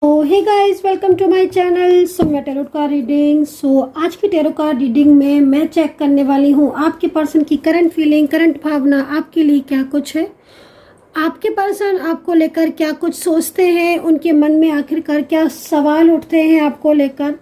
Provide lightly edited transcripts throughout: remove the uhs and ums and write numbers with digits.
Hey guys, welcome to my channel Saumya tarot card reading. आज की tarot card reading में मैं चेक करने वाली हूँ आपके पर्सन की करंट फीलिंग, करंट भावना आपके लिए क्या कुछ है। आपके पर्सन आपको लेकर क्या कुछ सोचते हैं, उनके मन में आखिरकार क्या सवाल उठते हैं आपको लेकर।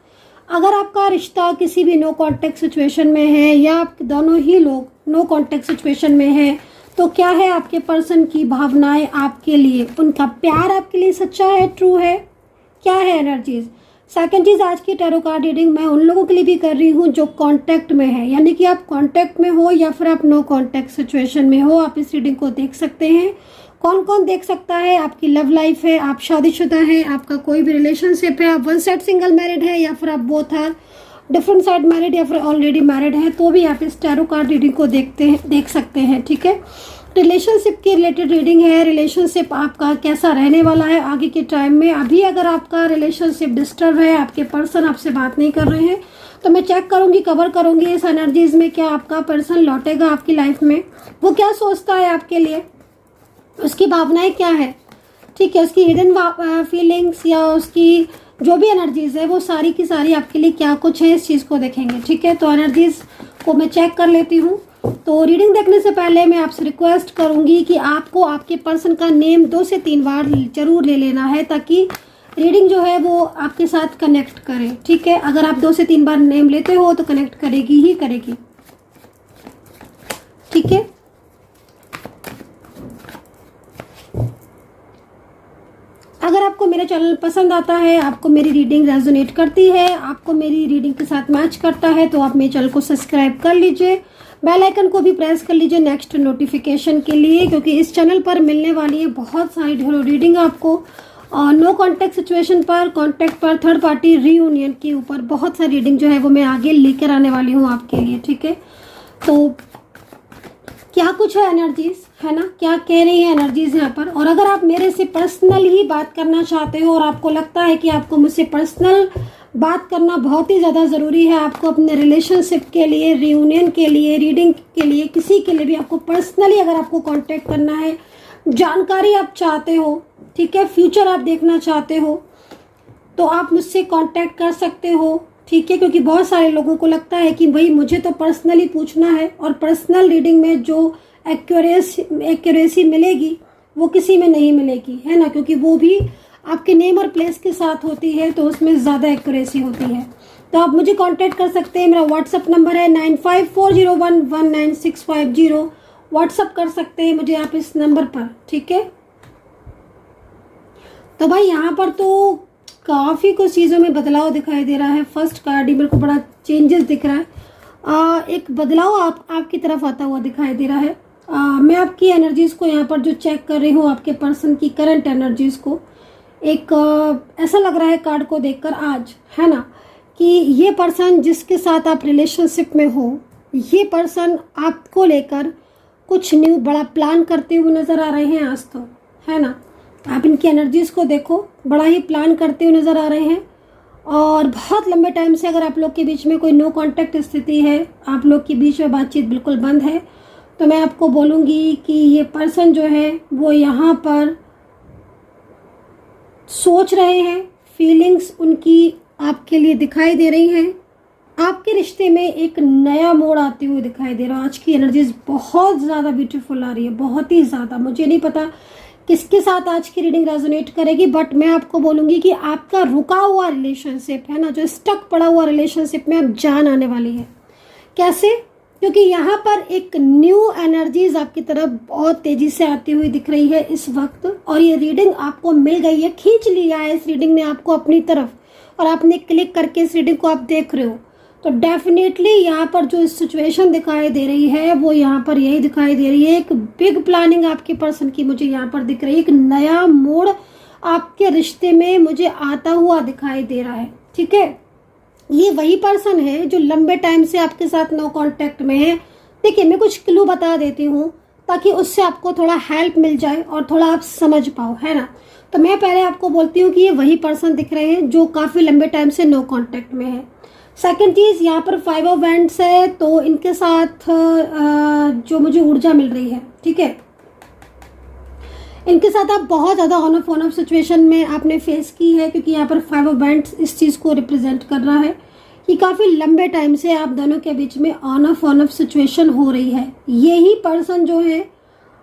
अगर आपका रिश्ता किसी भी नो कॉन्टेक्ट सिचुएशन में है या आप दोनों ही लोग नो कॉन्टेक्ट सिचुएशन में हैं, तो क्या है आपके पर्सन की भावनाएं आपके लिए, उनका प्यार आपके लिए सच्चा है, ट्रू है, क्या है एनर्जीज। सेकंड चीज, आज की टैरो कार्ड रीडिंग मैं उन लोगों के लिए भी कर रही हूँ जो कांटेक्ट में है, यानी कि आप कांटेक्ट में हो या फिर आप नो कांटेक्ट सिचुएशन में हो, आप इस रीडिंग को देख सकते हैं। कौन कौन देख सकता है? आपकी लव लाइफ है, आप शादीशुदा हैं, आपका कोई भी रिलेशनशिप है, आप वन साइड सिंगल मैरिड है या फिर आप both are different side married या फिर ऑलरेडी मैरिड है, तो भी आप इस टैरो कार्ड रीडिंग को देख सकते हैं। ठीक है, रिलेशनशिप के रिलेटेड रीडिंग है। रिलेशनशिप आपका कैसा रहने वाला है आगे के टाइम में। अभी अगर आपका रिलेशनशिप डिस्टर्ब है, आपके पर्सन आपसे बात नहीं कर रहे हैं, तो मैं चेक करूंगी, कवर करूंगी इस एनर्जीज में क्या आपका पर्सन लौटेगा आपकी लाइफ में, वो क्या सोचता है आपके लिए, उसकी भावनाएं क्या है। ठीक है, उसकी हिडन फीलिंग्स या उसकी जो भी एनर्जीज है वो सारी की सारी आपके लिए क्या कुछ है, इस चीज़ को देखेंगे। ठीक है, तो एनर्जीज को मैं चेक कर लेती हूँ। तो रीडिंग देखने से पहले मैं आपसे रिक्वेस्ट करूंगी कि आपको आपके पर्सन का नेम 2 से 3 बार जरूर ले लेना है, ताकि रीडिंग जो है वो आपके साथ कनेक्ट करे। ठीक है, अगर आप 2 से 3 बार नेम लेते हो तो कनेक्ट करेगी ही करेगी। ठीक है, अगर आपको मेरा चैनल पसंद आता है, आपको मेरी रीडिंग रेजोनेट करती है, आपको मेरी रीडिंग के साथ मैच करता है, तो आप मेरे चैनल को सब्सक्राइब कर लीजिए, बेल आइकन को भी प्रेस कर लीजिए नेक्स्ट नोटिफिकेशन के लिए, क्योंकि इस चैनल पर मिलने वाली है बहुत सारी ढेरों रीडिंग आपको नो कॉन्टेक्ट सिचुएशन पर, कॉन्टेक्ट पर, थर्ड पार्टी रीयूनियन के ऊपर बहुत सारी रीडिंग जो है वो मैं आगे लेकर आने वाली हूँ आपके लिए। ठीक है, तो क्या कुछ है एनर्जीज, है ना, क्या कह रही है एनर्जीज यहाँ पर। और अगर आप मेरे से पर्सनल ही बात करना चाहते हो और आपको लगता है कि आपको मुझसे पर्सनल बात करना बहुत ही ज़्यादा ज़रूरी है, आपको अपने रिलेशनशिप के लिए, रियूनियन के लिए, रीडिंग के लिए, किसी के लिए भी आपको पर्सनली अगर आपको कांटेक्ट करना है, जानकारी आप चाहते हो, ठीक है, फ्यूचर आप देखना चाहते हो, तो आप मुझसे कांटेक्ट कर सकते हो। ठीक है, क्योंकि बहुत सारे लोगों को लगता है कि भाई मुझे तो पर्सनली पूछना है, और पर्सनल रीडिंग में जो एक्यूरेसी मिलेगी वो किसी में नहीं मिलेगी, है ना, क्योंकि वो भी आपके नेम और प्लेस के साथ होती है, तो उसमें ज़्यादा एक्यूरेसी होती है। तो आप मुझे कांटेक्ट कर सकते हैं। मेरा व्हाट्सअप नंबर है 9540119650। व्हाट्सअप कर सकते हैं मुझे आप इस नंबर पर। ठीक है, तो भाई यहाँ पर तो काफ़ी कुछ चीज़ों में बदलाव दिखाई दे रहा है। फर्स्ट कार्ड ही मेरे को बड़ा चेंजेस दिख रहा है। एक बदलाव आपकी तरफ आता हुआ दिखाई दे रहा है। मैं आपकी एनर्जीज को यहाँ पर जो चेक कर रही हूँ, आपके पर्सन की करंट एनर्जीज को, एक ऐसा लग रहा है कार्ड को देखकर आज, है ना, कि ये पर्सन जिसके साथ आप रिलेशनशिप में हो, ये पर्सन आपको लेकर कुछ न्यू बड़ा प्लान करते हुए नज़र आ रहे हैं आज, तो है ना। आप इनकी एनर्जीज को देखो, बड़ा ही प्लान करते हुए नज़र आ रहे हैं। और बहुत लंबे टाइम से अगर आप लोग के बीच में कोई नो कांटेक्ट स्थिति है, आप लोग के बीच में बातचीत बिल्कुल बंद है, तो मैं आपको बोलूँगी कि ये पर्सन जो है वो यहाँ पर सोच रहे हैं, फीलिंग्स उनकी आपके लिए दिखाई दे रही हैं। आपके रिश्ते में एक नया मोड़ आते हुए दिखाई दे रहा है। आज की एनर्जीज बहुत ज़्यादा ब्यूटीफुल आ रही है, बहुत ही ज़्यादा। मुझे नहीं पता किसके साथ आज की रीडिंग रेजोनेट करेगी, बट मैं आपको बोलूँगी कि आपका रुका हुआ रिलेशनशिप है ना, जो स्टक पड़ा हुआ रिलेशनशिप में अब जान आने वाली है। कैसे? क्योंकि यहाँ पर एक न्यू एनर्जीज आपकी तरफ बहुत तेज़ी से आती हुई दिख रही है इस वक्त, और ये रीडिंग आपको मिल गई है, खींच लिया है इस रीडिंग ने आपको अपनी तरफ, और आपने क्लिक करके इस रीडिंग को आप देख रहे हो। तो डेफिनेटली यहाँ पर जो सिचुएशन दिखाई दे रही है वो यहाँ पर यही दिखाई दे रही है। एक बिग प्लानिंग आपके पर्सन की मुझे यहाँ पर दिख रही है। एक नया मोड़ आपके रिश्ते में मुझे आता हुआ दिखाई दे रहा है। ठीक है, ये वही पर्सन है जो लंबे टाइम से आपके साथ नो कांटेक्ट में है। देखिए, मैं कुछ क्लू बता देती हूँ ताकि उससे आपको थोड़ा हेल्प मिल जाए और थोड़ा आप समझ पाओ, है ना। तो मैं पहले आपको बोलती हूँ कि ये वही पर्सन दिख रहे हैं जो काफ़ी लंबे टाइम से नो कांटेक्ट में है। सेकंड चीज़, यहाँ पर 5 ऑफ वैंड्स है, तो इनके साथ जो मुझे ऊर्जा मिल रही है, ठीक है, इनके साथ आप बहुत ज़्यादा ऑन ऑफ सिचुएशन में आपने फेस की है, क्योंकि यहाँ पर 5 ऑफ बैंड्स इस चीज़ को रिप्रेजेंट कर रहा है कि काफ़ी लंबे टाइम से आप दोनों के बीच में ऑन ऑफ सिचुएशन हो रही है। यही पर्सन जो है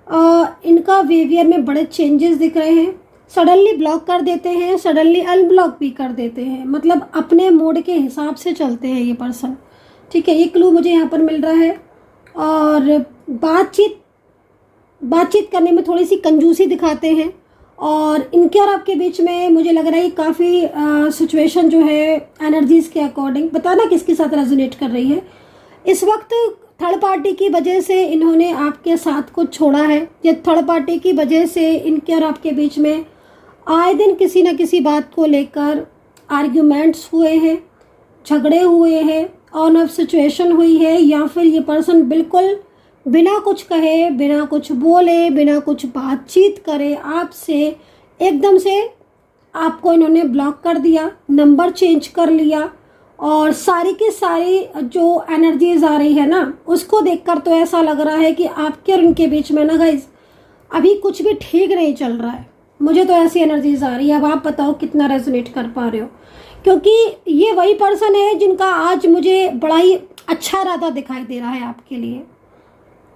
इनका बिहेवियर में बड़े चेंजेस दिख रहे हैं। सडनली ब्लॉक कर देते हैं, सडनली अनब्लॉक भी कर देते हैं, मतलब अपने मूड के हिसाब से चलते हैं ये पर्सन। ठीक है, ये क्लू मुझे यहाँ पर मिल रहा है। और बातचीत करने में थोड़ी सी कंजूसी दिखाते हैं, और इनके और आपके बीच में मुझे लग रहा है काफ़ी सिचुएशन जो है एनर्जीज़ के अकॉर्डिंग, बताना किसके साथ रेजोनेट कर रही है। इस वक्त थर्ड पार्टी की वजह से इन्होंने आपके साथ को छोड़ा है, या थर्ड पार्टी की वजह से इनके और आपके बीच में आए दिन किसी न किसी बात को लेकर आर्ग्यूमेंट्स हुए हैं, झगड़े हुए हैं, ऑन ऑफ सिचुएशन हुई है, या फिर ये पर्सन बिल्कुल बिना कुछ कहे, बिना कुछ बोले, बिना कुछ बातचीत करे आपसे एकदम से आपको इन्होंने ब्लॉक कर दिया, नंबर चेंज कर लिया, और सारी की सारी जो एनर्जीज आ रही है ना, उसको देखकर तो ऐसा लग रहा है कि आपके और उनके बीच में ना गाइस अभी कुछ भी ठीक नहीं चल रहा है। मुझे तो ऐसी एनर्जीज आ रही है। अब आप बताओ कितना रेजोनेट कर पा रहे हो, क्योंकि ये वही पर्सन है जिनका आज मुझे बड़ा ही अच्छा इरादा दिखाई दे रहा है आपके लिए।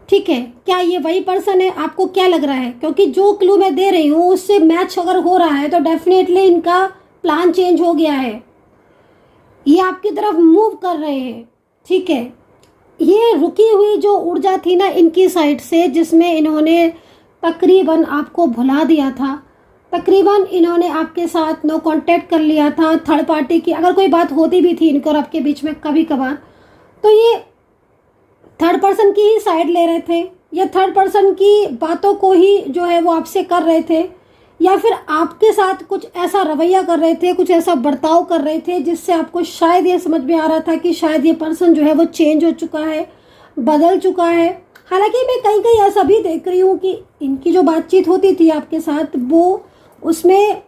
ठीक है, क्या ये वही पर्सन है? आपको क्या लग रहा है? क्योंकि जो क्लू मैं दे रही हूँ उससे मैच अगर हो रहा है तो डेफिनेटली इनका प्लान चेंज हो गया है, ये आपकी तरफ मूव कर रहे हैं। ठीक है, ये रुकी हुई जो ऊर्जा थी ना इनकी साइड से, जिसमें इन्होंने तकरीबन आपको भुला दिया था, तकरीबन इन्होंने आपके साथ नो कांटेक्ट कर लिया था। थर्ड पार्टी की अगर कोई बात होती भी थी इनके और आपके बीच में कभी कभार, तो ये थर्ड पर्सन की ही साइड ले रहे थे, या थर्ड पर्सन की बातों को ही जो है वो आपसे कर रहे थे, या फिर आपके साथ कुछ ऐसा रवैया कर रहे थे, कुछ ऐसा बर्ताव कर रहे थे जिससे आपको शायद ये समझ में आ रहा था कि शायद ये पर्सन जो है वो चेंज हो चुका है, बदल चुका है। हालांकि मैं कहीं कहीं ऐसा भी देख रही हूँ कि इनकी जो बातचीत होती थी आपके साथ, वो उसमें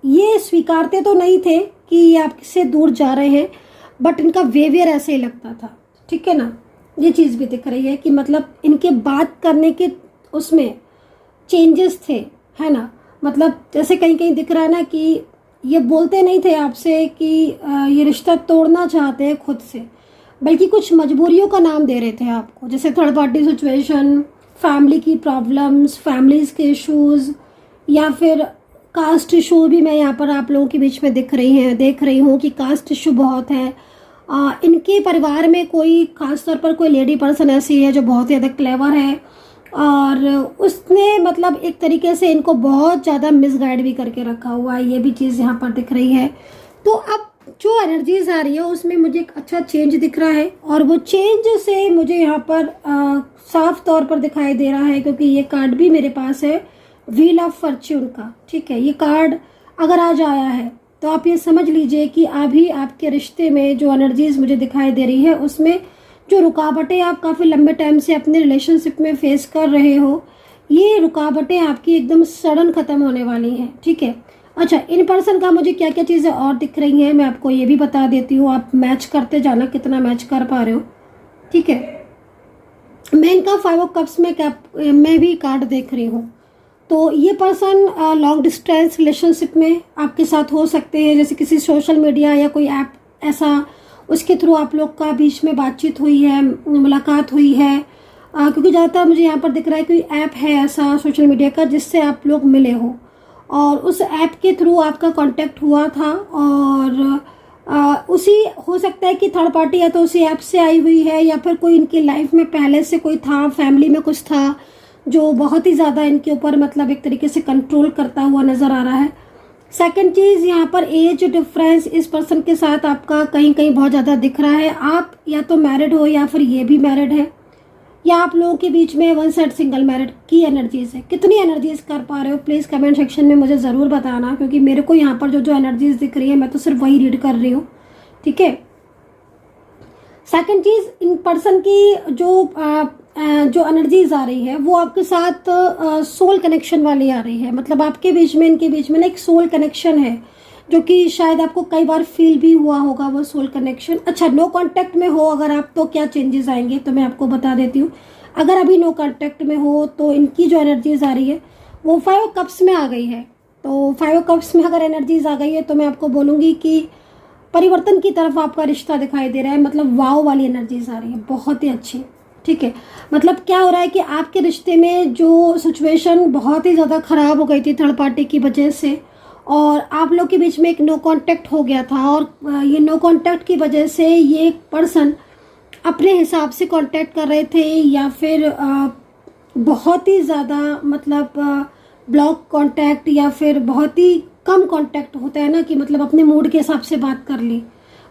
ये स्वीकारते तो नहीं थे कि ये आपसे दूर जा रहे हैं, बट इनका बिहेवियर ऐसे ही लगता था। ठीक है ना, ये चीज़ भी दिख रही है कि मतलब इनके बात करने के उसमें चेंजेस थे, है ना। मतलब जैसे कहीं कहीं दिख रहा है ना कि ये बोलते नहीं थे आपसे कि ये रिश्ता तोड़ना चाहते हैं खुद से, बल्कि कुछ मजबूरियों का नाम दे रहे थे आपको, जैसे थर्ड पार्टी सिचुएशन, फैमिली की प्रॉब्लम्स, फैमिलीज़ के इश्यूज़, या फिर कास्ट इशू भी मैं यहाँ पर आप लोगों के बीच में देख रही हूँ कि कास्ट इशू बहुत है। इनके परिवार में कोई खास तौर पर कोई लेडी पर्सन ऐसी है जो बहुत ज़्यादा क्लेवर है, और उसने मतलब एक तरीके से इनको बहुत ज़्यादा मिसगाइड भी करके रखा हुआ है, ये भी चीज़ यहाँ पर दिख रही है। तो अब जो एनर्जीज आ रही है उसमें मुझे एक अच्छा चेंज दिख रहा है, और वो चेंज से मुझे यहाँ पर साफ तौर पर दिखाई दे रहा है, क्योंकि ये कार्ड भी मेरे पास है, व्हील ऑफ फॉर्च्यून का। ठीक है, ये कार्ड अगर आज आया है तो आप ये समझ लीजिए कि अभी आपके रिश्ते में जो एनर्जीज मुझे दिखाई दे रही है उसमें जो रुकावटें आप काफ़ी लंबे टाइम से अपने रिलेशनशिप में फेस कर रहे हो, ये रुकावटें आपकी एकदम सडन ख़त्म होने वाली हैं। ठीक है, अच्छा, इन पर्सन का मुझे क्या क्या चीज़ें और दिख रही हैं मैं आपको ये भी बता देती हूँ, आप मैच करते जाना कितना मैच कर पा रहे हो। ठीक है, मैं इनका 5 ऑफ कप्स में भी कार्ड देख रही हूँ। तो ये पर्सन लॉन्ग डिस्टेंस रिलेशनशिप में आपके साथ हो सकते हैं, जैसे किसी सोशल मीडिया या कोई ऐप ऐसा, उसके थ्रू आप लोग का बीच में बातचीत हुई है, मुलाकात हुई है, क्योंकि ज़्यादातर मुझे यहाँ पर दिख रहा है कोई ऐप है ऐसा सोशल मीडिया का जिससे आप लोग मिले हो, और उस ऐप के थ्रू आपका कांटेक्ट हुआ था, और उसी हो सकता है कि थर्ड पार्टी या तो उसी ऐप से आई हुई है, या फिर कोई इनकी लाइफ में पहले से कोई था, फैमिली में कुछ था जो बहुत ही ज़्यादा इनके ऊपर मतलब एक तरीके से कंट्रोल करता हुआ नज़र आ रहा है। सेकंड चीज़, यहाँ पर एज डिफरेंस इस पर्सन के साथ आपका कहीं कहीं बहुत ज़्यादा दिख रहा है। आप या तो मैरिड हो या फिर ये भी मैरिड है, या आप लोगों के बीच में वन साइड सिंगल मैरिड की एनर्जीज है। कितनी एनर्जीज कर पा रहे हो प्लीज़ कमेंट सेक्शन में मुझे ज़रूर बताना, क्योंकि मेरे को यहाँ पर जो जो एनर्जीज दिख रही है मैं तो सिर्फ वही रीड कर रही हूँ। ठीक है, सेकंड चीज़, इन पर्सन की जो एनर्जीज आ रही है वो आपके साथ सोल कनेक्शन वाली आ रही है, मतलब आपके बीच में इनके बीच में ना एक सोल कनेक्शन है, जो कि शायद आपको कई बार फील भी हुआ होगा वो सोल कनेक्शन। अच्छा, नो कांटेक्ट में हो अगर आप तो क्या चेंजेस आएंगे तो मैं आपको बता देती हूँ। अगर अभी नो कांटेक्ट में हो तो इनकी जो एनर्जीज आ रही है वो 5 कप्स में आ गई है। तो 5 कप्स में अगर एनर्जीज आ गई है तो मैं आपको बोलूँगी कि परिवर्तन की तरफ आपका रिश्ता दिखाई दे रहा है, मतलब वाव वाली एनर्जीज आ रही है, बहुत ही अच्छी। ठीक है, मतलब क्या हो रहा है कि आपके रिश्ते में जो सिचुएशन बहुत ही ज़्यादा ख़राब हो गई थी थर्ड पार्टी की वजह से, और आप लोग के बीच में एक नो कांटेक्ट हो गया था, और ये नो कांटेक्ट की वजह से ये पर्सन अपने हिसाब से कांटेक्ट कर रहे थे, या फिर बहुत ही ज़्यादा मतलब ब्लॉक कांटेक्ट, या फिर बहुत ही कम कांटेक्ट होता है ना कि मतलब अपने मूड के हिसाब से बात कर ली,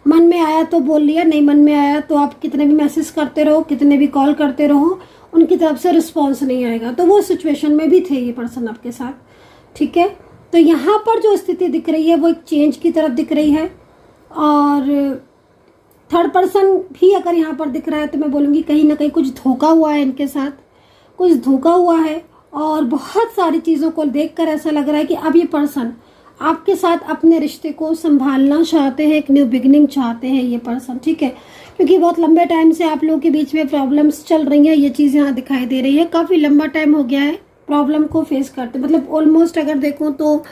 मन में आया तो बोल लिया, नहीं मन में आया तो आप कितने भी मैसेज करते रहो, कितने भी कॉल करते रहो, उनकी तरफ से रिस्पॉन्स नहीं आएगा। तो वो सिचुएशन में भी थे ये पर्सन आपके साथ। ठीक है, तो यहाँ पर जो स्थिति दिख रही है वो एक चेंज की तरफ दिख रही है, और थर्ड पर्सन भी अगर यहाँ पर दिख रहा है तो मैं बोलूँगी कहीं ना कहीं कुछ धोखा हुआ है इनके साथ, कुछ धोखा हुआ है, और बहुत सारी चीज़ों को देखकर ऐसा लग रहा है कि अब ये पर्सन आपके साथ अपने रिश्ते को संभालना चाहते हैं, एक न्यू बिगिनिंग चाहते हैं ये पर्सन। ठीक है, क्योंकि बहुत लंबे टाइम से आप लोगों के बीच में प्रॉब्लम्स चल रही हैं, ये चीज़ यहाँ दिखाई दे रही है। काफ़ी लंबा टाइम हो गया है प्रॉब्लम को फेस करते, मतलब ऑलमोस्ट अगर देखूँ तो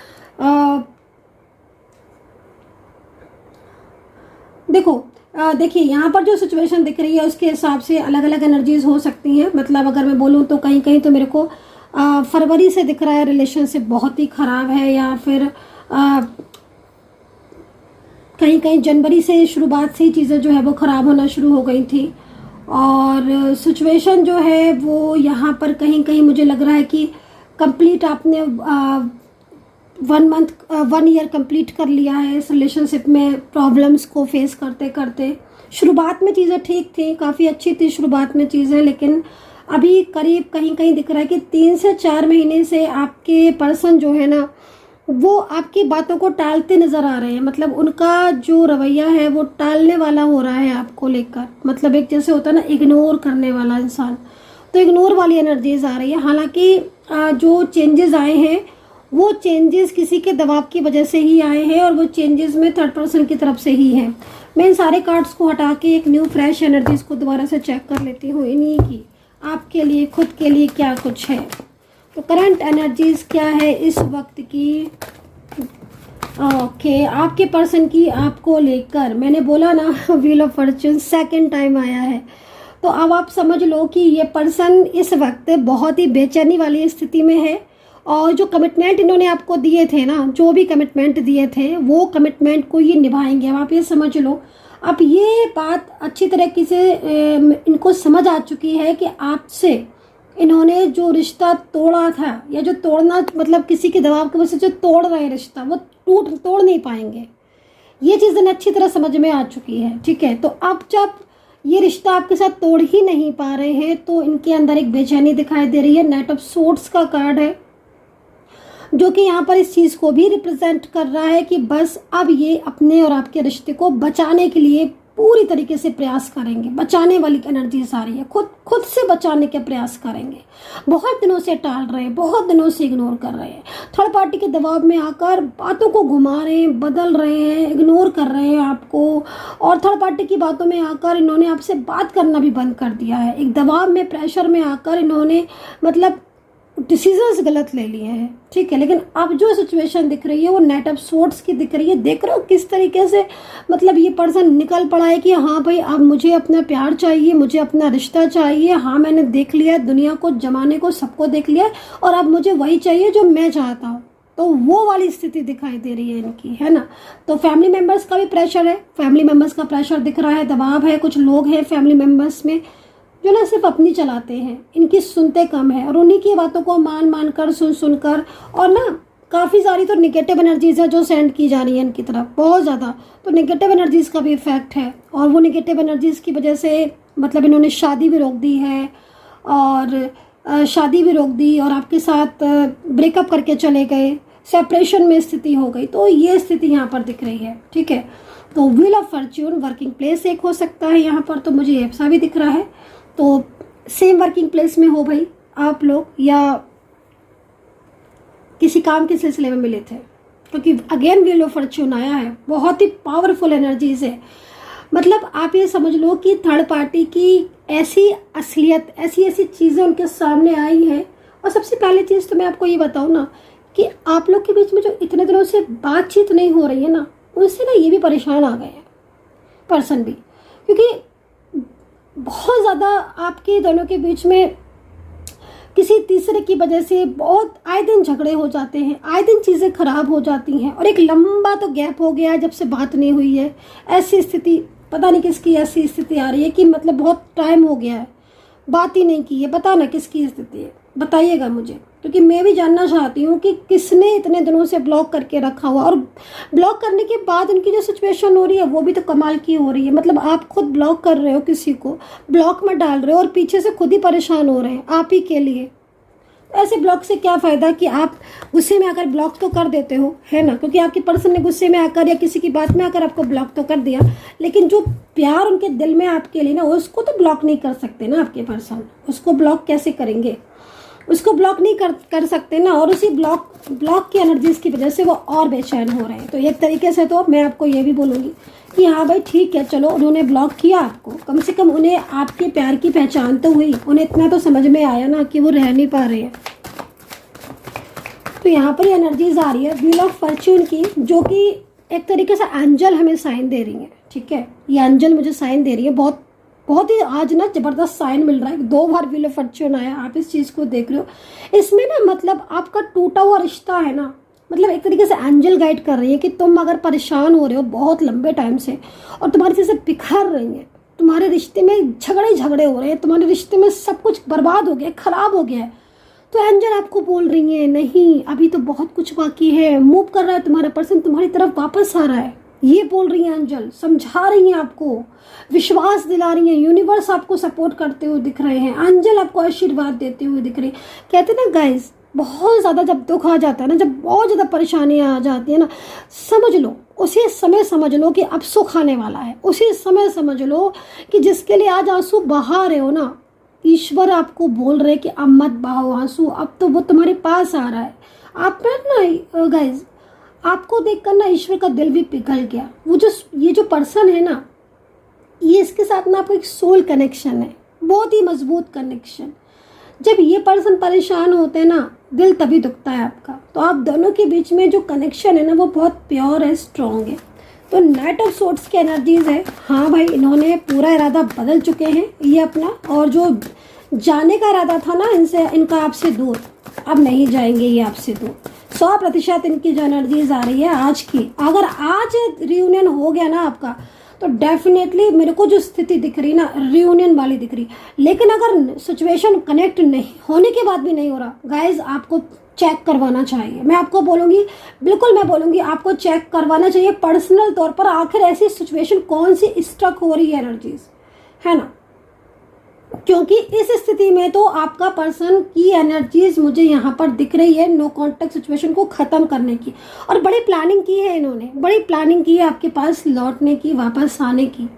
देखिए यहाँ पर जो सिचुएशन दिख रही है उसके हिसाब से अलग अलग एनर्जीज हो सकती हैं। मतलब अगर मैं बोलूँ तो कहीं कहीं तो मेरे को फरवरी से दिख रहा है रिलेशनशिप बहुत ही ख़राब है, या फिर कहीं कहीं जनवरी से शुरुआत से ही चीज़ें जो है वो ख़राब होना शुरू हो गई थी, और सिचुएशन जो है वो यहाँ पर कहीं कहीं मुझे लग रहा है कि कंप्लीट आपने 1 ईयर कंप्लीट कर लिया है इस रिलेशनशिप में, प्रॉब्लम्स को फेस करते करते। शुरुआत में चीज़ें ठीक थी, काफ़ी अच्छी थी शुरुआत में चीज़ें, लेकिन अभी करीब कहीं कहीं दिख रहा है कि 3 से 4 महीने से आपके पर्सन जो है ना वो आपकी बातों को टालते नज़र आ रहे हैं। मतलब उनका जो रवैया है वो टालने वाला हो रहा है आपको लेकर, मतलब एक जैसे होता है ना इग्नोर करने वाला इंसान, तो इग्नोर वाली एनर्जीज आ रही है। हालांकि जो चेंजेस आए हैं वो चेंजेस किसी के दबाव की वजह से ही आए हैं, और वो चेंजेस में थर्ड पर्सन की तरफ से ही है। मैं इन सारे कार्ड्स को हटा के एक न्यू फ्रेश एनर्जीज को दोबारा से चेक कर लेती हूँ, इन्हीं की आपके लिए खुद के लिए क्या कुछ है। तो करंट एनर्जीज क्या है इस वक्त की, ओके आपके पर्सन की आपको लेकर। मैंने बोला ना wheel of Fortune second time आया है, तो अब आप समझ लो कि ये पर्सन इस वक्त बहुत ही बेचैनी वाली स्थिति में है, और जो कमिटमेंट इन्होंने आपको दिए थे ना, जो भी कमिटमेंट दिए थे वो कमिटमेंट को ये निभाएंगे। अब आप ये समझ लो, अब ये बात अच्छी तरीके से इनको समझ आ चुकी है कि आपसे इन्होंने जो रिश्ता तोड़ा था, या जो तोड़ना मतलब किसी के दबाव की वजह से जो तोड़ रहे हैं रिश्ता, वो तोड़ नहीं पाएंगे। ये चीज़ इन्हें अच्छी तरह समझ में आ चुकी है। ठीक है, तो अब जब ये रिश्ता आपके साथ तोड़ ही नहीं पा रहे हैं तो इनके अंदर एक बेचैनी दिखाई दे रही है। नाइट ऑफ सोर्ड्स का कार्ड है जो कि यहाँ पर इस चीज़ को भी रिप्रेजेंट कर रहा है कि बस अब ये अपने और आपके रिश्ते को बचाने के लिए पूरी तरीके से प्रयास करेंगे। बचाने वाली एनर्जीज आ रही है, खुद से बचाने के प्रयास करेंगे। बहुत दिनों से टाल रहे हैं, बहुत दिनों से इग्नोर कर रहे हैं, थर्ड पार्टी के दबाव में आकर बातों को घुमा रहे हैं, बदल रहे हैं, इग्नोर कर रहे हैं आपको, और थर्ड पार्टी की बातों में आकर इन्होंने आपसे बात करना भी बंद कर दिया है। एक दबाव में, प्रेशर में आकर इन्होंने मतलब डिसीजंस गलत ले लिए हैं। ठीक है, लेकिन अब जो सिचुएशन दिख रही है वो नाइट ऑफ सोर्ड्स की दिख रही है। देख रहे हो किस तरीके से मतलब ये पर्सन निकल पड़ा है कि हाँ भाई अब मुझे अपना प्यार चाहिए, मुझे अपना रिश्ता चाहिए। हाँ मैंने देख लिया है दुनिया को, जमाने को, सबको देख लिया है, और अब मुझे वही चाहिए जो मैं चाहता हूँ। तो वो वाली स्थिति दिखाई दे रही है इनकी, है ना। तो फैमिली मेम्बर्स का भी प्रेशर है, फैमिली मेम्बर्स का प्रेशर दिख रहा है, दबाव है। कुछ लोग हैं फैमिली मेम्बर्स में जो ना सिर्फ अपनी चलाते हैं, इनकी सुनते कम है, और उन्हीं की बातों को मान कर सुन कर, और ना काफ़ी सारी तो निगेटिव एनर्जीज है जो सेंड की जा रही है इनकी तरफ, बहुत ज़्यादा। तो निगेटिव एनर्जीज का भी इफेक्ट है, और वो निगेटिव एनर्जीज की वजह से मतलब इन्होंने शादी भी रोक दी है, और शादी भी रोक दी, और आपके साथ ब्रेकअप करके चले गए, सेपरेशन में स्थिति हो गई। तो ये स्थिति यहाँ पर दिख रही है। ठीक है, तो wheel of Fortune working place एक हो सकता है यहाँ पर, तो मुझे ऐसा भी दिख रहा है। तो सेम वर्किंग प्लेस में हो भाई आप लोग, या किसी काम के सिलसिले में मिले थे, क्योंकि अगेन व्हील ऑफ फॉर्च्यून आया है। बहुत ही पावरफुल एनर्जीज है। मतलब आप ये समझ लो कि थर्ड पार्टी की ऐसी असलियत, ऐसी चीज़ें उनके सामने आई हैं, और सबसे पहली चीज़ तो मैं आपको ये बताऊँ ना कि आप लोग के बीच में जो इतने दिनों से बातचीत नहीं हो रही है ना, उनसे ना ये भी परेशान आ गए हैं पर्सन भी, क्योंकि बहुत ज़्यादा आपके दोनों के बीच में किसी तीसरे की वजह से बहुत आए दिन झगड़े हो जाते हैं, आए दिन चीज़ें खराब हो जाती हैं, और एक लंबा तो गैप हो गया है जब से बात नहीं हुई है। ऐसी स्थिति, पता नहीं किसकी ऐसी स्थिति आ रही है कि मतलब बहुत टाइम हो गया है, बात ही नहीं की है। पता ना किसकी स्थिति है, बताइएगा मुझे, क्योंकि मैं भी जानना चाहती हूँ कि किसने इतने दिनों से ब्लॉक करके रखा हुआ, और ब्लॉक करने के बाद उनकी जो सिचुएशन हो रही है वो भी तो कमाल की हो रही है। मतलब आप खुद ब्लॉक कर रहे हो, किसी को ब्लॉक में डाल रहे हो, और पीछे से खुद ही परेशान हो रहे हैं आप ही के लिए। ऐसे ब्लॉक से क्या फ़ायदा कि आप गुस्से में आकर ब्लॉक तो कर देते हो, है ना, क्योंकि आपके पर्सन ने गुस्से में आकर या किसी की बात में आकर आपको ब्लॉक तो कर दिया, लेकिन जो प्यार उनके दिल में आपके लिए ना, उसको तो ब्लॉक नहीं कर सकते ना आपके पर्सन। उसको ब्लॉक कैसे करेंगे, उसको ब्लॉक नहीं कर सकते ना, और उसी ब्लॉक की एनर्जीज की वजह से वो और बेचैन हो रहे हैं। तो एक तरीके से तो मैं आपको ये भी बोलूँगी कि हाँ भाई ठीक है, चलो उन्होंने ब्लॉक किया आपको, कम से कम उन्हें आपके प्यार की पहचान तो हुई, उन्हें इतना तो समझ में आया ना कि वो रह नहीं पा रहे हैं। तो यहाँ पर एनर्जीज आ रही है व्हील ऑफ फॉर्च्यून की, जो कि एक तरीके से एंजल हमें साइन दे रही है। ठीक है, ये एंजल मुझे साइन दे रही है, बहुत ही आज ना जबरदस्त साइन मिल रहा है। 2 बार व्हील ऑफ फॉर्च्यून आया, आप इस चीज़ को देख रहे हो। इसमें ना मतलब आपका टूटा हुआ रिश्ता है ना, मतलब एक तरीके से एंजल गाइड कर रही है कि तुम अगर परेशान हो रहे हो बहुत लंबे टाइम से, और तुम्हारी चीज़ें बिखर रही हैं, तुम्हारे रिश्ते में झगड़े हो रहे हैं, तुम्हारे रिश्ते में सब कुछ बर्बाद हो गया, खराब हो गया है, तो एंजल आपको बोल रही है नहीं, अभी तो बहुत कुछ बाकी है, मूव कर रहा है तुम्हारा पर्सन, तुम्हारी तरफ वापस आ रहा है। ये बोल रही हैं एंजल, समझा रही हैं आपको, विश्वास दिला रही हैं। यूनिवर्स आपको सपोर्ट करते हुए दिख रहे हैं, एंजल आपको आशीर्वाद देते हुए दिख रही है। कहते हैं ना गाइस, बहुत ज़्यादा जब दुख आ जाता है ना, जब बहुत ज़्यादा परेशानियाँ आ जाती है ना, समझ लो उसी समय समझ लो कि अब सुख आने वाला है। उसी समय समझ लो कि जिसके लिए आज आंसू बहा रहे हो ना, ईश्वर आपको बोल रहे कि अब मत बहाओ आंसू, अब तो वो तुम्हारे पास आ रहा है। आप ना गाइस, आपको देखकर ना ईश्वर का दिल भी पिघल गया। ये जो पर्सन है ना, ये इसके साथ ना आपको एक सोल कनेक्शन है, बहुत ही मजबूत कनेक्शन। जब ये पर्सन परेशान होते हैं ना, दिल तभी दुखता है आपका। तो आप दोनों के बीच में जो कनेक्शन है ना, वो बहुत प्योर है, स्ट्रॉन्ग है। तो नाइट ऑफ सोर्ड्स की एनर्जीज है। हाँ भाई, इन्होंने पूरा इरादा बदल चुके हैं ये अपना, और जो जाने का इरादा था ना इनका आपसे दूर, अब नहीं जाएंगे ये आपसे दूर। 100% इनकी जो एनर्जीज आ रही है आज की, अगर आज रियूनियन हो गया ना आपका, तो डेफिनेटली मेरे को जो स्थिति दिख रही ना, रियूनियन वाली दिख रही। लेकिन अगर सिचुएशन कनेक्ट नहीं होने के बाद भी नहीं हो रहा, गाइज आपको चेक करवाना चाहिए। मैं आपको बोलूँगी, बिल्कुल मैं बोलूँगी, आपको चेक करवाना चाहिए पर्सनल तौर पर, आखिर ऐसी सिचुएशन कौन सी स्टक हो रही है एनर्जीज, है ना। क्योंकि इस स्थिति में तो आपका पर्सन की एनर्जीज मुझे यहाँ पर दिख रही है नो कॉन्टेक्ट सिचुएशन को ख़त्म करने की, और बड़ी प्लानिंग की है इन्होंने, बड़ी प्लानिंग की है आपके पास लौटने की, वापस आने की,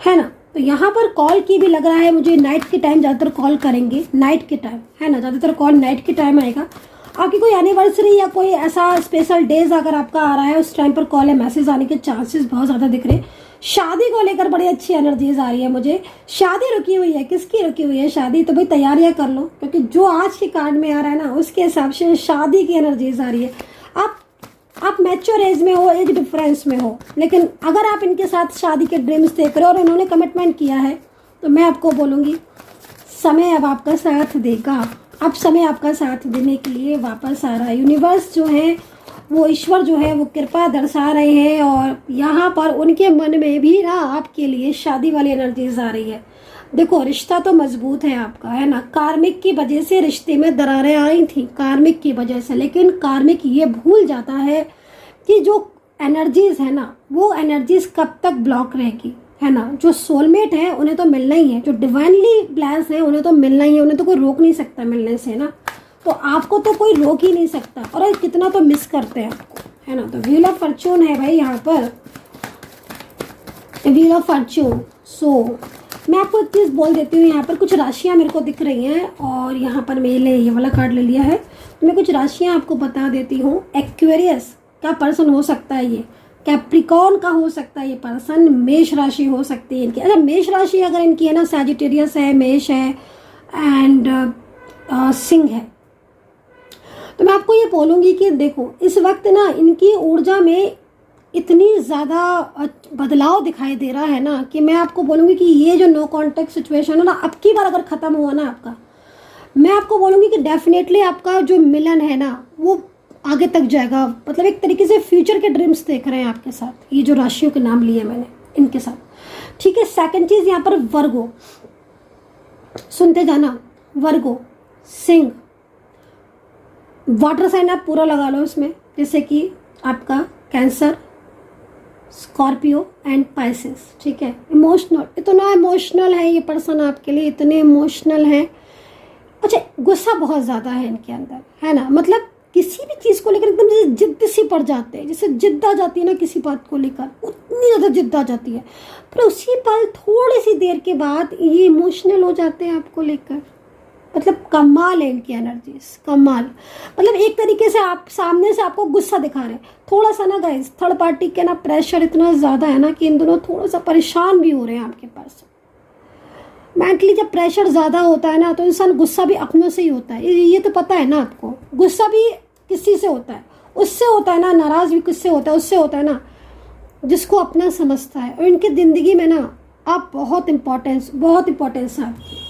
है ना। तो यहाँ पर कॉल की भी लग रहा है मुझे, नाइट के टाइम ज़्यादातर कॉल करेंगे, नाइट के टाइम, है ना, ज़्यादातर कॉल नाइट के टाइम आएगा। आपकी कोई एनिवर्सरी या कोई ऐसा स्पेशल डेज अगर आपका आ रहा है, उस टाइम पर कॉल या मैसेज आने के चांसेस बहुत ज़्यादा दिख रहे हैं। शादी को लेकर बड़ी अच्छी एनर्जीज आ रही है मुझे। शादी रुकी हुई है, किसकी रुकी हुई है शादी, तो भाई तैयारियां कर लो, क्योंकि जो आज के कार्ड में आ रहा है ना, उसके हिसाब से शादी की एनर्जीज आ रही है। आप मैच्योर एज में हो, एज डिफरेंस में हो, लेकिन अगर आप इनके साथ शादी के ड्रीम्स देख रहे हो और इन्होंने कमिटमेंट किया है, तो मैं आपको बोलूँगी समय अब आपका साथ देगा। अब समय आपका साथ देने के लिए वापस आ रहा है। यूनिवर्स जो है, वो ईश्वर जो है, वो कृपा दर्शा रहे हैं, और यहाँ पर उनके मन में भी ना आपके लिए शादी वाली एनर्जीज आ रही है। देखो, रिश्ता तो मजबूत है आपका, है ना। कार्मिक की वजह से रिश्ते में दरारें आ रही थी, कार्मिक की वजह से, लेकिन कार्मिक ये भूल जाता है कि जो एनर्जीज है ना, वो एनर्जीज कब तक ब्लॉक रहेगी, है ना। जो सोलमेट है उन्हें तो मिलना ही है, जो डिवाइनली ब्लेस्ड है उन्हें तो मिलना ही है, उन्हें तो कोई रोक नहीं सकता मिलने से ना। तो आपको तो कोई रोक ही नहीं सकता, और कितना तो मिस करते हैं आपको, है ना। तो व्हील ऑफ फॉर्च्यून है भाई यहाँ पर, व्हील ऑफ फॉर्च्यून। सो मैं आपको एक चीज़ बोल देती हूँ, यहाँ पर कुछ राशियाँ मेरे को दिख रही हैं, और यहाँ पर मैंने ये वाला कार्ड ले लिया है, तो मैं कुछ राशियाँ आपको बता देती हूँ। एक्वेरियस का पर्सन हो सकता है ये, कैप्रिकॉर्न का हो सकता है ये पर्सन, मेष राशि हो सकती है इनकी। अच्छा, मेष राशि अगर इनकी है ना, सैजिटेरियस है, मेष है, एंड सिंह है, तो मैं आपको ये बोलूँगी कि देखो इस वक्त ना इनकी ऊर्जा में इतनी ज़्यादा बदलाव दिखाई दे रहा है ना कि मैं आपको बोलूँगी कि ये जो नो कॉन्टेक्ट सिचुएशन है ना, अब की बार अगर ख़त्म हुआ ना आपका, मैं आपको बोलूँगी कि डेफिनेटली आपका जो मिलन है ना वो आगे तक जाएगा। मतलब एक तरीके से फ्यूचर के ड्रीम्स देख रहे हैं आपके साथ, ये जो राशियों के नाम लिए मैंने इनके साथ, ठीक है। सेकंड चीज़ यहाँ पर वर्गो, सुनते जाना, वर्गो, सिंह, वाटर साइन आप पूरा लगा लो इसमें, जैसे कि आपका कैंसर, स्कॉर्पियो एंड पाइसेस, ठीक है। इमोशनल, इतना इमोशनल है ये पर्सन आपके लिए, इतने इमोशनल है। अच्छा, गुस्सा बहुत ज़्यादा है इनके अंदर, है ना। मतलब किसी भी चीज़ को लेकर एकदम जैसे जिद्द सी पड़ जाते हैं, जैसे जिद्द आ जाती है ना किसी बात को लेकर, उतनी ज़्यादा जिद्द आ जाती है। पर उसी पल थोड़ी सी देर के बाद ये इमोशनल हो जाते हैं आपको लेकर। मतलब कमाल है इनकी एनर्जीज, कमाल। मतलब एक तरीके से आप सामने से आपको गुस्सा दिखा रहे हैं थोड़ा सा ना गाइस, थर्ड पार्टी के ना प्रेशर इतना ज़्यादा है ना कि इन दोनों थोड़ा सा परेशान भी हो रहे हैं आपके पास। मेंटली जब प्रेशर ज़्यादा होता है ना तो इंसान गुस्सा भी अपनों से ही होता है, ये तो पता है ना आपको। गुस्सा भी किसी से होता है, उससे होता है ना, नाराज़ भी किससे होता है, उससे होता है ना जिसको अपना समझता है। और इनकी ज़िंदगी में ना आप बहुत इम्पोर्टेंस है आपकी।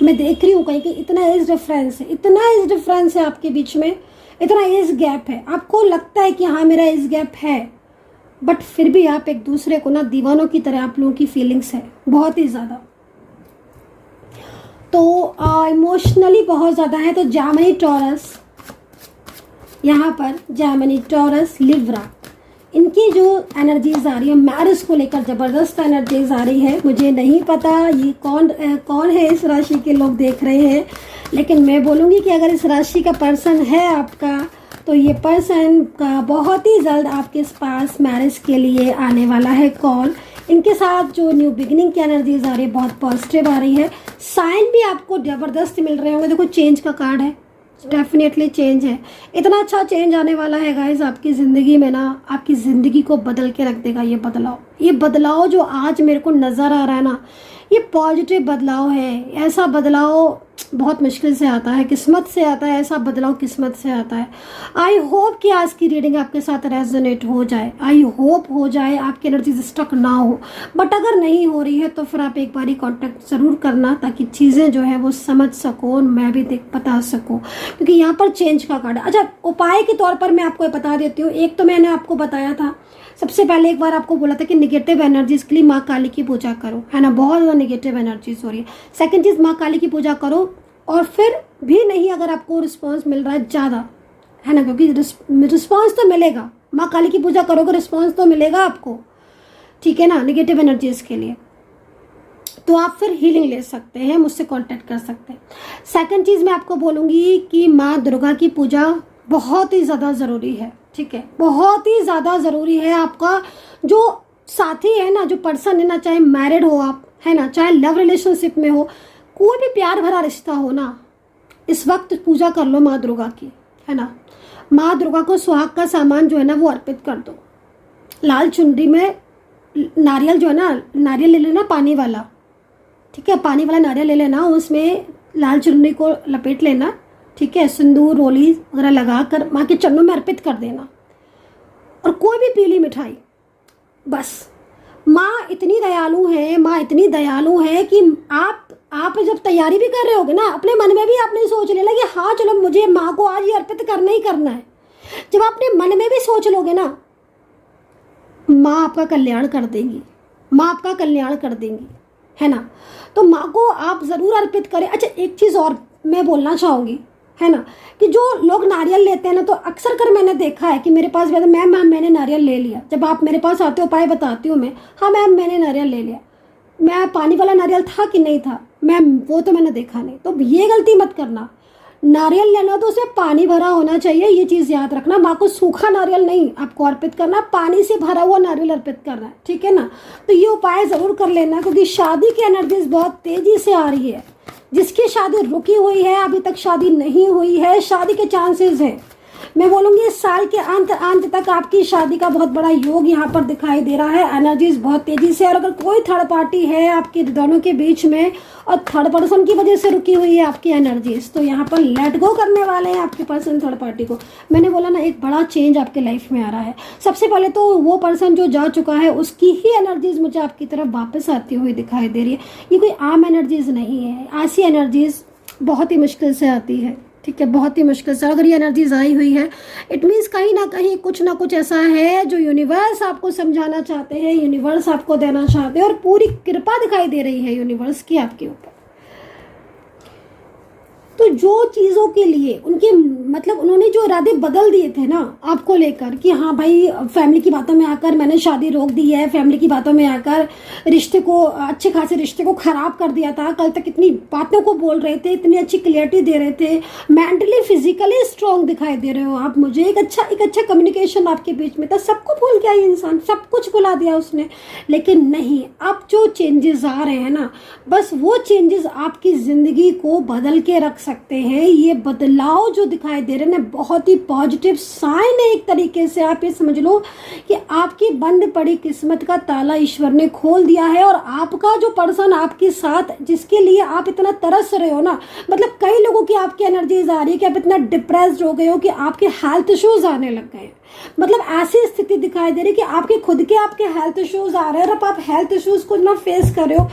मैं देख रही हूँ कहीं कि इतना एज डिफरेंस है, इतना एज डिफरेंस है आपके बीच में, इतना एज गैप है। आपको लगता है कि हाँ मेरा एज गैप है, बट फिर भी आप एक दूसरे को ना दीवानों की तरह आप लोगों की फीलिंग्स है बहुत ही ज़्यादा। तो इमोशनली बहुत ज़्यादा है। तो जेमिनी टॉरस, यहाँ पर जेमिनी टॉरस लिब्रा, इनकी जो एनर्जीज आ रही है मैरिज को लेकर ज़बरदस्त एनर्जीज आ रही है। मुझे नहीं पता ये कौन है इस राशि के लोग देख रहे हैं, लेकिन मैं बोलूँगी कि अगर इस राशि का पर्सन है आपका तो ये पर्सन का बहुत ही जल्द आपके पास मैरिज के लिए आने वाला है कॉल। इनके साथ जो न्यू बिगिनिंग की एनर्जीज आ रही है बहुत पॉजिटिव आ रही है। साइन भी आपको ज़बरदस्त मिल रहे होंगे। देखो चेंज का कार्ड है, डेफिनेटली चेंज है। इतना अच्छा चेंज आने वाला है गाइज आपकी ज़िंदगी में ना, आपकी ज़िंदगी को बदल के रख देगा ये बदलाव। ये बदलाव जो आज मेरे को नज़र आ रहा है ना, ये पॉजिटिव बदलाव है। ऐसा बदलाव बहुत मुश्किल से आता है, किस्मत से आता है, ऐसा बदलाव किस्मत से आता है। आई होप कि आज की रीडिंग आपके साथ रेजोनेट हो जाए, आई होप हो जाए, आपकी एनर्जी स्टक ना हो। बट अगर नहीं हो रही है तो फिर आप एक बारी कांटेक्ट ज़रूर करना ताकि चीज़ें जो है वो समझ सको और मैं भी बता सकूँ, क्योंकि यहाँ पर चेंज का कार्ड है। अच्छा, उपाय के तौर पर मैं आपको बता देती हूँ। एक तो मैंने आपको बताया था, सबसे पहले एक बार आपको बोला था कि निगेटिव एनर्जीज के लिए माँ काली की पूजा करो, है ना, बहुत ज़्यादा निगेटिव एनर्जीज हो रही है। सेकंड चीज़, माँ काली की पूजा करो। और फिर भी नहीं अगर आपको रिस्पांस मिल रहा है ज़्यादा, है ना, क्योंकि रिस्पांस तो मिलेगा, माँ काली की पूजा करोगे रिस्पांस तो मिलेगा आपको, ठीक है ना, निगेटिव एनर्जीज के लिए। तो आप फिर हीलिंग ले सकते हैं, मुझसे कांटेक्ट कर सकते हैं। सेकंड चीज़ मैं आपको बोलूँगी कि माँ दुर्गा की पूजा बहुत ही ज़्यादा ज़रूरी है, ठीक है, बहुत ही ज़्यादा ज़रूरी है। आपका जो साथी है ना, जो पर्सन है ना, चाहे मैरिड हो आप, है ना, चाहे लव रिलेशनशिप में हो, कोई भी प्यार भरा रिश्ता हो ना, इस वक्त पूजा कर लो माँ दुर्गा की, है ना। माँ दुर्गा को सुहाग का सामान जो है ना वो अर्पित कर दो। लाल चुनरी में नारियल जो है ना, नारियल ले लेना पानी वाला, ठीक है, पानी वाला नारियल ले लेना, उसमें लाल चुनरी को लपेट लेना, ठीक है, सिंदूर रोली वगैरह लगा कर माँ के चरणों में अर्पित कर देना। और कोई भी पीली मिठाई, बस। माँ इतनी दयालु है, माँ इतनी दयालु है कि आप जब तैयारी भी कर रहे होगे ना, अपने मन में भी आपने सोच लेना कि हाँ चलो मुझे माँ को आज ये अर्पित करना ही करना है। जब आपने मन में भी सोच लोगे ना, माँ आपका कल्याण कर देंगी, माँ आपका कल्याण कर देंगी, है ना। तो माँ को आप ज़रूर अर्पित करें। अच्छा, एक चीज़ और मैं बोलना चाहूँगी, है ना, कि जो लोग नारियल लेते हैं ना, तो अक्सर कर मैंने देखा है कि मेरे पास मैम मैंने नारियल ले लिया। जब आप मेरे पास आते हो, उपाय बताती हूँ मैं, हाँ मैम मैंने नारियल ले लिया, मैं पानी वाला नारियल था कि नहीं था मैम, वो तो मैंने देखा नहीं। तो ये गलती मत करना, नारियल लेना तो उसमें पानी भरा होना चाहिए, ये चीज़ याद रखना। माँ को सूखा नारियल नहीं आपको अर्पित करना, पानी से भरा हुआ नारियल अर्पित करना है, ठीक है ना। तो ये उपाय ज़रूर कर लेना, क्योंकि शादी की एनर्जीज बहुत तेज़ी से आ रही है। जिसकी शादी रुकी हुई है, अभी तक शादी नहीं हुई है, शादी के चांसेस है, मैं बोलूँगी इस साल के अंत तक आपकी शादी का बहुत बड़ा योग यहाँ पर दिखाई दे रहा है। एनर्जीज बहुत तेजी से, और अगर कोई थर्ड पार्टी है आपके दोनों के बीच में और थर्ड पर्सन की वजह से रुकी हुई है आपकी एनर्जीज, तो यहाँ पर लेट गो करने वाले हैं आपके पर्सन थर्ड पार्टी को। मैंने बोला ना, एक बड़ा चेंज आपके लाइफ में आ रहा है। सबसे पहले तो वो पर्सन जो जा चुका है उसकी ही एनर्जीज मुझे आपकी तरफ वापस आती हुई दिखाई दे रही है। ये कोई आम एनर्जीज नहीं है, ऐसी एनर्जीज बहुत ही मुश्किल से आती है, ठीक है, बहुत ही मुश्किल से। अगर ये एनर्जीज आई हुई है, इट मीन्स कहीं ना कहीं कुछ ना कुछ ऐसा है जो यूनिवर्स आपको समझाना चाहते हैं, यूनिवर्स आपको देना चाहते हैं, और पूरी कृपा दिखाई दे रही है यूनिवर्स की आपके ऊपर। तो जो चीज़ों के लिए उनके मतलब उन्होंने जो इरादे बदल दिए थे ना आपको लेकर कि हाँ भाई, फैमिली की बातों में आकर मैंने शादी रोक दी है, फैमिली की बातों में आकर रिश्ते को, अच्छे खासे रिश्ते को ख़राब कर दिया था। कल तक इतनी बातों को बोल रहे थे, इतनी अच्छी क्लियरिटी दे रहे थे, मेंटली फिजिकली स्ट्रांग दिखाई दे रहे हो आप मुझे, एक अच्छा कम्युनिकेशन आपके बीच में था। सबको भूल गया ये इंसान, सब कुछ भुला दिया उसने। लेकिन नहीं, अब जो चेंजेस आ रहे हैं ना, बस वो चेंजेस आपकी ज़िंदगी को बदल के रख सकते हैं। ये बदलाव जो दिखाई दे रहे हैं ना, बहुत ही पॉजिटिव साइन है। एक तरीके से आप ये समझ लो कि आपकी बंद पड़ी किस्मत का ताला ईश्वर ने खोल दिया है, और आपका जो पर्सन आपके साथ, जिसके लिए आप इतना तरस रहे हो ना, मतलब कई लोगों की आपकी एनर्जीज आ रही है कि आप इतना डिप्रेस्ड हो गए हो कि आपके हेल्थ इश्यूज आने लग गए। मतलब ऐसी स्थिति दिखाई दे रही है कि आपके खुद के आपके हेल्थ इश्यूज आ रहे हैं, और अब आप हेल्थ इश्यूज को ना फेस कर रहे हो।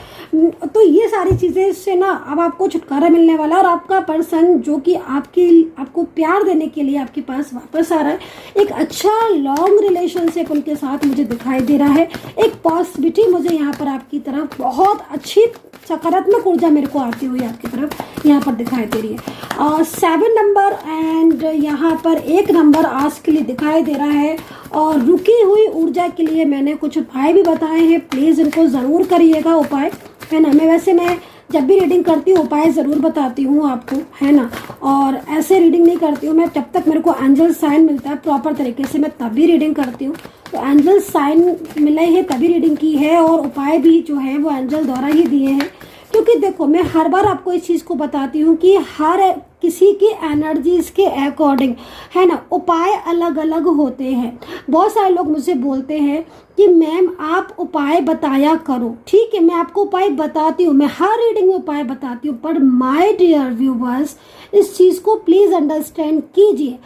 तो ये सारी चीज़ें, इससे ना अब आपको छुटकारा मिलने वाला है, और आपका पर्सन जो कि आपको प्यार देने के लिए आपके पास वापस आ रहा है। एक अच्छा लॉन्ग रिलेशनशिप उनके साथ मुझे दिखाई दे रहा है। एक पॉजिटिविटी मुझे यहाँ पर आपकी तरफ बहुत अच्छी सकारात्मक ऊर्जा मेरे को आती हुई आपकी तरफ यहाँ पर दिखाई दे रही है। 7 नंबर एंड यहाँ पर 1 नंबर आज के लिए दिखाई दे रहा है। और रुकी हुई ऊर्जा के लिए मैंने कुछ उपाय भी बताए हैं, प्लीज़ इनको ज़रूर करिएगा उपाय, है ना। मैं जब भी रीडिंग करती हूँ उपाय ज़रूर बताती हूँ आपको, है ना। और ऐसे रीडिंग नहीं करती हूँ मैं, जब तक मेरे को एंजल साइन मिलता है प्रॉपर तरीके से, मैं तभी रीडिंग करती हूँ। तो एंजल साइन मिले है तभी रीडिंग की है, और उपाय भी जो है वो एंजल द्वारा ही दिए हैं। क्योंकि देखो, मैं हर बार आपको इस चीज़ को बताती हूँ कि हर किसी की एनर्जीज के अकॉर्डिंग, है ना, उपाय अलग अलग होते हैं। बहुत सारे लोग मुझे बोलते हैं कि मैम आप उपाय बताया करो। ठीक है, मैं आपको उपाय बताती हूँ, मैं हर रीडिंग में उपाय बताती हूँ, पर माय डियर व्यूवर्स, इस चीज़ को प्लीज़ अंडरस्टैंड कीजिए।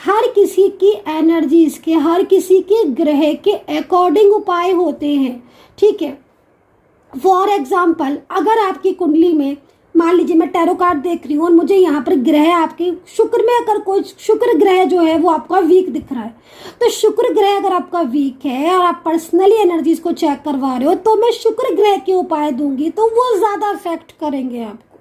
हर किसी की एनर्जीज के, हर किसी के ग्रह के अकॉर्डिंग उपाय होते हैं, ठीक है। फॉर एग्जाम्पल, अगर आपकी कुंडली में मान लीजिए मैं टैरो कार्ड देख रही हूँ और मुझे यहाँ पर ग्रह आपके शुक्र में, अगर कोई शुक्र ग्रह जो है वो आपका वीक दिख रहा है, तो शुक्र ग्रह अगर आपका वीक है और आप पर्सनली एनर्जीज को चेक करवा रहे हो, तो मैं शुक्र ग्रह के उपाय दूंगी तो वो ज़्यादा अफेक्ट करेंगे आपको,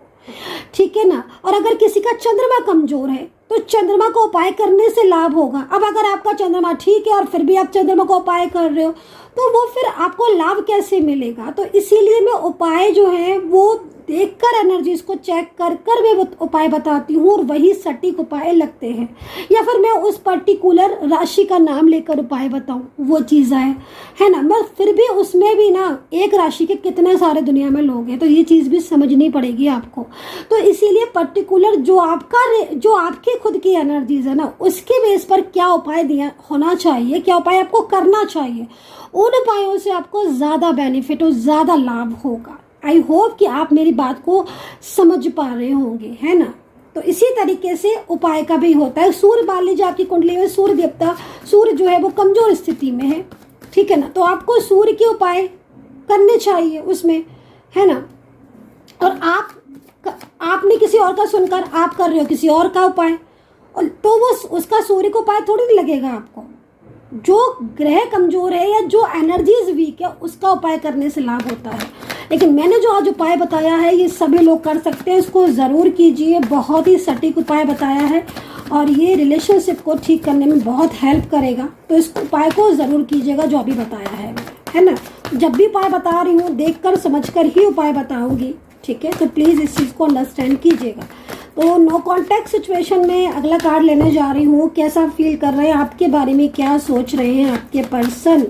ठीक है ना। और अगर किसी का चंद्रमा कमजोर है तो चंद्रमा को उपाय करने से लाभ होगा। अब अगर आपका चंद्रमा ठीक है और फिर भी आप चंद्रमा को उपाय कर रहे हो, तो वो फिर आपको लाभ कैसे मिलेगा। तो इसीलिए मैं उपाय जो है वो देखकर, एनर्जीज को चेक कर कर मैं वो उपाय बताती हूँ, और वही सटीक उपाय लगते हैं। या फिर मैं उस पर्टिकुलर राशि का नाम लेकर उपाय बताऊँ, वो चीज़ है ना। मैं फिर भी उसमें भी ना एक राशि के कितने सारे दुनिया में लोग हैं, तो ये चीज़ भी समझनी पड़ेगी आपको। तो इसीलिए पर्टिकुलर जो आपके खुद की एनर्जीज है ना, उसके बेस पर क्या उपाय दिया होना चाहिए, क्या उपाय आपको करना चाहिए, उन उपायों से आपको ज़्यादा बेनिफिट और ज़्यादा लाभ होगा। आई होप कि आप मेरी बात को समझ पा रहे होंगे, है ना। तो इसी तरीके से उपाय का भी होता है। सूर्य मान लीजिए आपकी कुंडली में सूर्य देवता, सूर्य जो है वो कमजोर स्थिति में है, ठीक है ना, तो आपको सूर्य के उपाय करने चाहिए उसमें, है ना। और आपने किसी और का सुनकर आप कर रहे हो किसी और का उपाय, और तो वो उसका सूर्य को उपाय थोड़ी नहीं लगेगा आपको। जो ग्रह कमजोर है या जो एनर्जीज वीक है उसका उपाय करने से लाभ होता है। लेकिन मैंने जो आज उपाय बताया है ये सभी लोग कर सकते हैं, इसको ज़रूर कीजिए। बहुत ही सटीक उपाय बताया है और ये रिलेशनशिप को ठीक करने में बहुत हेल्प करेगा। तो इस उपाय को ज़रूर कीजिएगा जो अभी बताया है ना। जब भी उपाय बता रही हूँ देख कर समझ कर ही उपाय बताऊँगी, ठीक है। तो प्लीज़ इस चीज़ को अंडरस्टैंड कीजिएगा। तो नो कॉन्टैक्ट सिचुएशन में अगला कार्ड लेने जा रही हूँ। कैसा फील कर रहे हैं, आपके बारे में क्या सोच रहे हैं आपके पर्सन।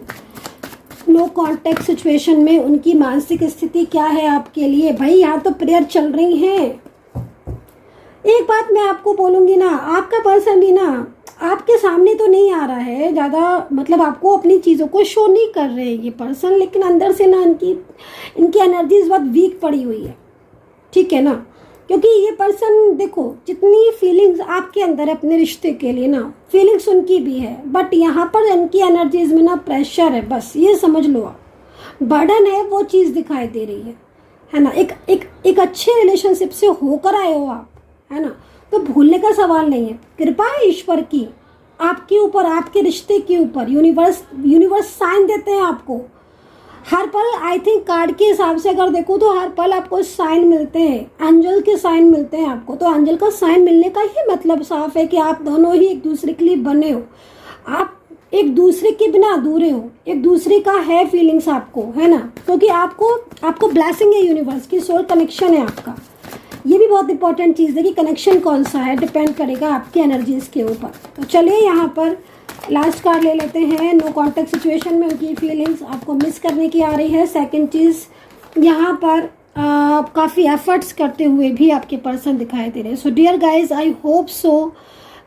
नो कॉन्टैक्ट सिचुएशन में उनकी मानसिक स्थिति क्या है आपके लिए। भाई यहाँ तो प्रेयर चल रही है। एक बात मैं आपको बोलूँगी ना, आपका पर्सन भी ना आपके सामने तो नहीं आ रहा है ज़्यादा, मतलब आपको अपनी चीज़ों को शो नहीं कर रहे हैं ये पर्सन, लेकिन अंदर से ना इनकी एनर्जीज बहुत वीक पड़ी हुई है, ठीक है ना। क्योंकि ये पर्सन देखो, जितनी फीलिंग्स आपके अंदर है अपने रिश्ते के लिए ना, फीलिंग्स उनकी भी है, बट यहाँ पर इनकी एनर्जीज में ना प्रेशर है, बस ये समझ लो आप, बर्डन है, वो चीज़ दिखाई दे रही है ना। एक अच्छे रिलेशनशिप से होकर आए हो आप, है ना, तो भूलने का सवाल नहीं है। कृपा है ईश्वर की आपके ऊपर, आपके रिश्ते के ऊपर। यूनिवर्स साइन देते हैं आपको हर पल। आई थिंक कार्ड के हिसाब से अगर देखो तो हर पल आपको साइन मिलते हैं, एंजल के साइन मिलते हैं आपको। तो एंजल का साइन मिलने का ही मतलब साफ है कि आप दोनों ही एक दूसरे के लिए बने हो, आप एक दूसरे के बिना अधूरे हो, एक दूसरे का है फीलिंग्स आपको, है ना। क्योंकि आपको ब्लेसिंग है यूनिवर्स की, सोल कनेक्शन है आपका। ये भी बहुत इंपॉर्टेंट चीज़ है कि कनेक्शन कौन सा है, डिपेंड करेगा आपकी एनर्जीज के ऊपर। तो चलिए यहाँ पर लास्ट कार्ड ले लेते हैं। नो कॉन्टेक्ट सिचुएशन में उनकी फीलिंग्स आपको मिस करने की आ रही है। सेकंड चीज़, यहाँ पर काफ़ी एफर्ट्स करते हुए भी आपके पर्सन दिखाई दे रहे हैं। So dear guys, I hope so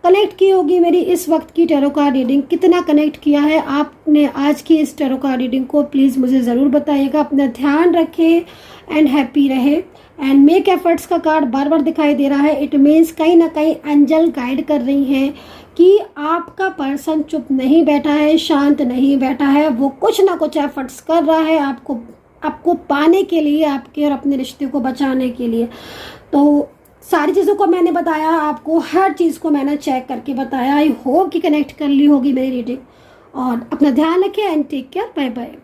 connect की होगी मेरी इस वक्त की टैरो कार्ड रीडिंग। कितना कनेक्ट किया है आपने आज की इस टैरो कार्ड रीडिंग को, प्लीज़ मुझे ज़रूर बताइएगा। अपना ध्यान रखें एंड हैप्पी रहे। एंड मेक एफर्ट्स का कार्ड बार बार दिखाई दे रहा है। इट मीन्स कहीं ना कहीं एंजल गाइड कर रही हैं कि आपका पर्सन चुप नहीं बैठा है, शांत नहीं बैठा है, वो कुछ ना कुछ एफर्ट्स कर रहा है आपको पाने के लिए, आपके और अपने रिश्ते को बचाने के लिए। तो सारी चीज़ों को मैंने बताया आपको, हर चीज़ को मैंने चेक करके बताया। आई होप कि कनेक्ट कर ली होगी मेरी रीडिंग। और अपना ध्यान रखें and take care, bye bye.